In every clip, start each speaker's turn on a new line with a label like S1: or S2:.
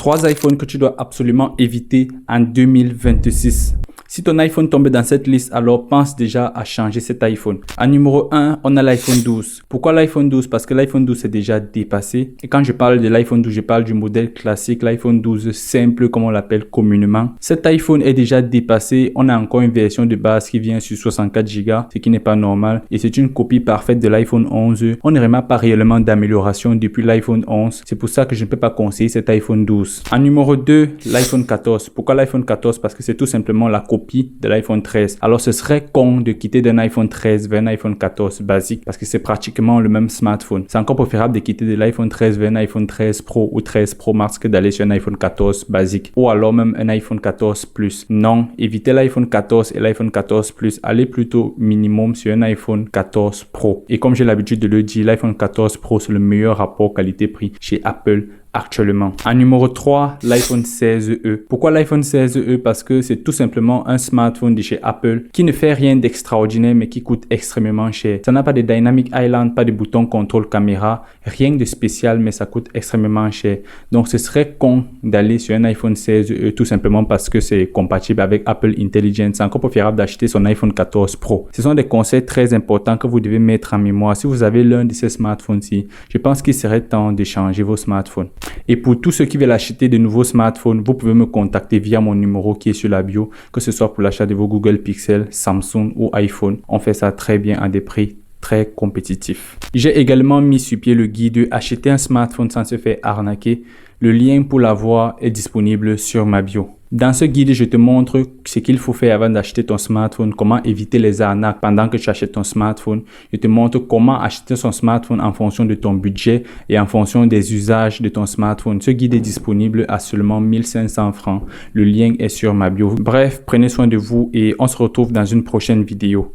S1: 3 iPhones que tu dois absolument éviter en 2026. Si ton iPhone tombe dans cette liste, alors pense déjà à changer cet iPhone. En numéro 1, on a l'iPhone 12. Pourquoi l'iPhone 12? Parce que l'iPhone 12 est déjà dépassé. Et quand je parle de l'iPhone 12, je parle du modèle classique, l'iPhone 12 simple comme on l'appelle communément. Cet iPhone est déjà dépassé. On a encore une version de base qui vient sur 64 Go, ce qui n'est pas normal. Et c'est une copie parfaite de l'iPhone 11. On ne remarque pas réellement d'amélioration depuis l'iPhone 11. C'est pour ça que je ne peux pas conseiller cet iPhone 12. En numéro 2, l'iPhone 14. Pourquoi l'iPhone 14? Parce que c'est tout simplement la copie de l'iPhone 13. Alors ce serait con de quitter d'un iPhone 13 vers un iPhone 14 basique parce que c'est pratiquement le même smartphone. C'est encore préférable de quitter de l'iPhone 13 vers un iPhone 13 Pro ou 13 Pro Max que d'aller sur un iPhone 14 basique ou alors même un iPhone 14 Plus. Non, évitez l'iPhone 14 et l'iPhone 14 Plus. Allez plutôt minimum sur un iPhone 14 Pro. Et comme j'ai l'habitude de le dire, l'iPhone 14 Pro c'est le meilleur rapport qualité-prix chez Apple actuellement. En numéro 3, l'iPhone 16e. Pourquoi l'iPhone 16e? Parce que c'est tout simplement un smartphone de chez Apple qui ne fait rien d'extraordinaire mais qui coûte extrêmement cher. Ça n'a pas de Dynamic Island, pas de bouton contrôle caméra, rien de spécial mais ça coûte extrêmement cher. Donc ce serait con d'aller sur un iPhone 16e tout simplement parce que c'est compatible avec Apple Intelligence. C'est encore préférable d'acheter son iPhone 14 Pro. Ce sont des conseils très importants que vous devez mettre en mémoire. Si vous avez l'un de ces smartphones-ci, je pense qu'il serait temps de changer vos smartphones. Et pour tous ceux qui veulent acheter de nouveaux smartphones, vous pouvez me contacter via mon numéro qui est sur la bio, que ce soit pour l'achat de vos Google Pixel, Samsung ou iPhone. On fait ça très bien à des prix très compétitifs. J'ai également mis sur pied le guide Acheter un smartphone sans se faire arnaquer. Le lien pour l'avoir est disponible sur ma bio. Dans ce guide, je te montre ce qu'il faut faire avant d'acheter ton smartphone, comment éviter les arnaques pendant que tu achètes ton smartphone. Je te montre comment acheter son smartphone en fonction de ton budget et en fonction des usages de ton smartphone. Ce guide est disponible à seulement 1500 francs. Le lien est sur ma bio. Bref, prenez soin de vous et on se retrouve dans une prochaine vidéo.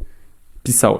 S1: Peace out.